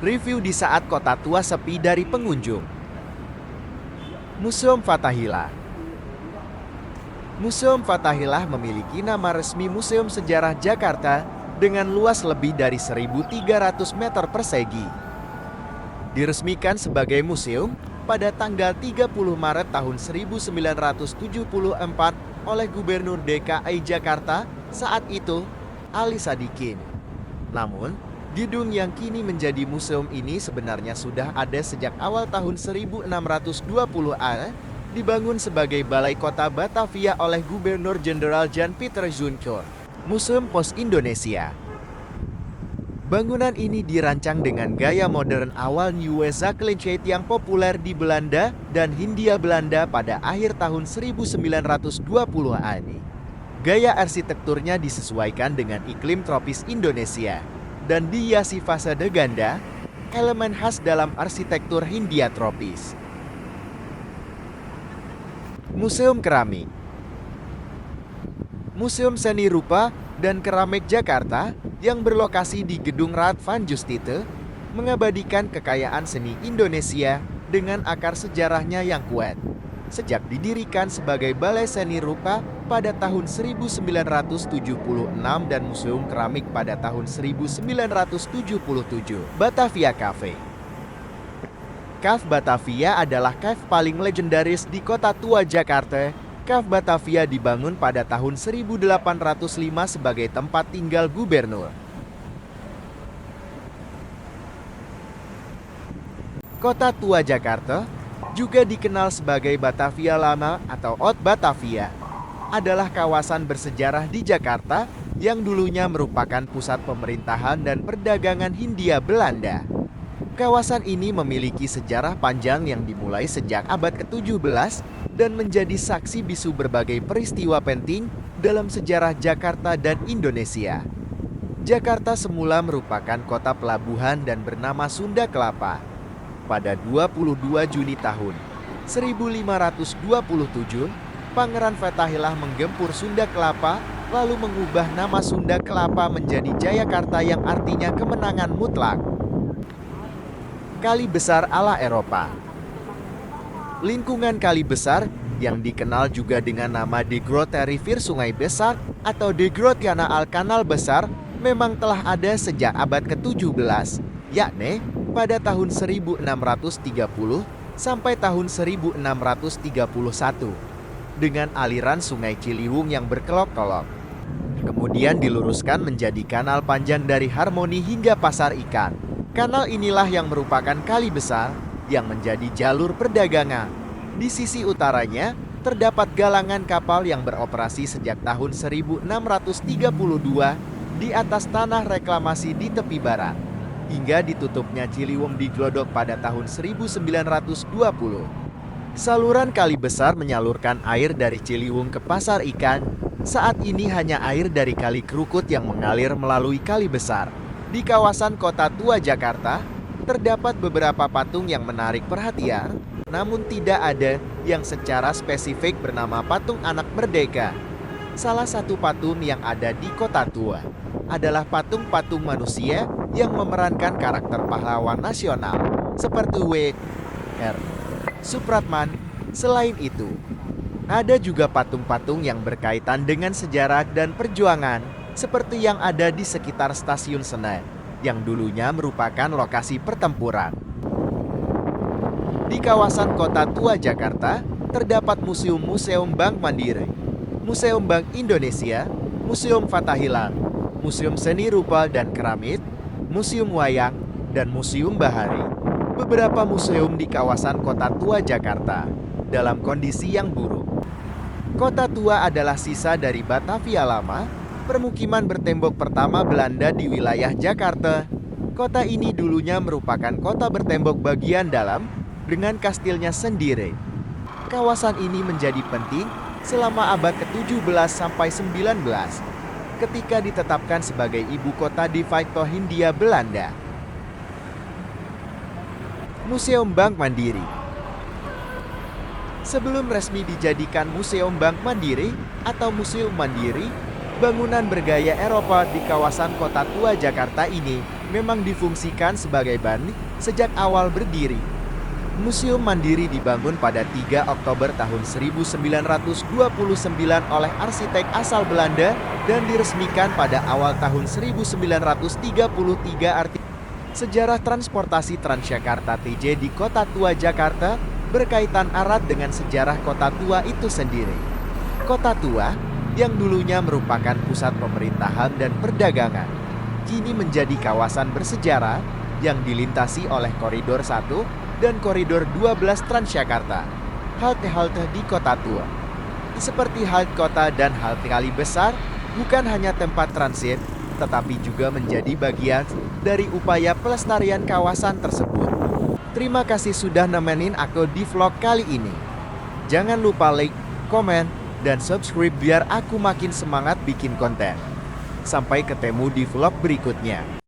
Review di saat kota tua sepi dari pengunjung. Museum Fathahillah. Museum Fathahillah memiliki nama resmi Museum Sejarah Jakarta dengan luas lebih dari 1.300 meter persegi. Diresmikan sebagai museum pada tanggal 30 Maret tahun 1974 oleh Gubernur DKI Jakarta saat itu, Ali Sadikin. Namun, gedung yang kini menjadi museum ini sebenarnya sudah ada sejak awal tahun 1620-an, dibangun sebagai Balai Kota Batavia oleh Gubernur Jenderal Jan Pieter Zoetmond. Museum Pos Indonesia. Bangunan ini dirancang dengan gaya modern awal Nieuwe Zakelijkheid yang populer di Belanda dan Hindia Belanda pada akhir tahun 1920-an. Gaya arsitekturnya disesuaikan dengan iklim tropis Indonesia dan dihiasi fasade ganda, elemen khas dalam arsitektur Hindia tropis. Museum Keramik. Museum Seni Rupa dan Keramik Jakarta yang berlokasi di Gedung Raad van Justite mengabadikan kekayaan seni Indonesia dengan akar sejarahnya yang kuat. Sejak didirikan sebagai Balai Seni Rupa pada tahun 1976 dan Museum Keramik pada tahun 1977. Batavia Cafe. Cafe Batavia adalah cafe paling legendaris di kota tua Jakarta. Cafe Batavia dibangun pada tahun 1805 sebagai tempat tinggal gubernur. Kota tua Jakarta, juga dikenal sebagai Batavia Lama atau Oud Batavia, adalah kawasan bersejarah di Jakarta yang dulunya merupakan pusat pemerintahan dan perdagangan Hindia Belanda. Kawasan ini memiliki sejarah panjang yang dimulai sejak abad ke-17 dan menjadi saksi bisu berbagai peristiwa penting dalam sejarah Jakarta dan Indonesia. Jakarta semula merupakan kota pelabuhan dan bernama Sunda Kelapa. Pada 22 Juni tahun 1527, Pangeran Fathahillah menggempur Sunda Kelapa lalu mengubah nama Sunda Kelapa menjadi Jayakarta yang artinya kemenangan mutlak. Kali besar ala Eropa. Lingkungan kali besar yang dikenal juga dengan nama De Grote Rivier Sungai Besar atau De Groot Kanaal Kanal Besar memang telah ada sejak abad ke-17, yakni pada tahun 1630 sampai tahun 1631 dengan aliran Sungai Ciliwung yang berkelok-kelok. Kemudian diluruskan menjadi kanal panjang dari Harmoni hingga Pasar Ikan. Kanal inilah yang merupakan kali besar yang menjadi jalur perdagangan. Di sisi utaranya, terdapat galangan kapal yang beroperasi sejak tahun 1632 di atas tanah reklamasi di tepi barat, hingga ditutupnya Ciliwung di Glodok pada tahun 1920. Saluran kali besar menyalurkan air dari Ciliwung ke Pasar Ikan. Saat ini hanya air dari Kali Krukut yang mengalir melalui kali besar. Di kawasan Kota Tua Jakarta, terdapat beberapa patung yang menarik perhatian, namun tidak ada yang secara spesifik bernama patung anak merdeka. Salah satu patung yang ada di Kota Tua adalah patung-patung manusia yang memerankan karakter pahlawan nasional, seperti W.R. Supratman. Selain itu, ada juga patung-patung yang berkaitan dengan sejarah dan perjuangan, seperti yang ada di sekitar Stasiun Senen, yang dulunya merupakan lokasi pertempuran. Di kawasan Kota Tua Jakarta, terdapat Museum Bank Mandiri, Museum Bank Indonesia, Museum Fathahillah, Museum Seni Rupa dan Keramik, Museum Wayang, dan Museum Bahari. Beberapa museum di kawasan Kota Tua Jakarta dalam kondisi yang buruk. Kota Tua adalah sisa dari Batavia Lama, permukiman bertembok pertama Belanda di wilayah Jakarta. Kota ini dulunya merupakan kota bertembok bagian dalam dengan kastilnya sendiri. Kawasan ini menjadi penting selama abad ke-17 sampai 19 ketika ditetapkan sebagai ibu kota de facto Hindia Belanda. Museum Bank Mandiri. Sebelum resmi dijadikan Museum Bank Mandiri atau Museum Mandiri, bangunan bergaya Eropa di kawasan Kota Tua Jakarta ini memang difungsikan sebagai bandit sejak awal berdiri. Museum Mandiri dibangun pada 3 Oktober tahun 1929 oleh arsitek asal Belanda dan diresmikan pada awal tahun 1933. Sejarah transportasi Transjakarta TJ di Kota Tua Jakarta berkaitan erat dengan sejarah Kota Tua itu sendiri. Kota Tua, yang dulunya merupakan pusat pemerintahan dan perdagangan, kini menjadi kawasan bersejarah yang dilintasi oleh Koridor 1 dan Koridor 12 Transjakarta. Halte-halte di Kota Tua, seperti halte kota dan halte kali besar, bukan hanya tempat transit, tetapi juga menjadi bagian dari upaya pelestarian kawasan tersebut. Terima kasih sudah nemenin aku di vlog kali ini. Jangan lupa like, komen, dan subscribe biar aku makin semangat bikin konten. Sampai ketemu di vlog berikutnya.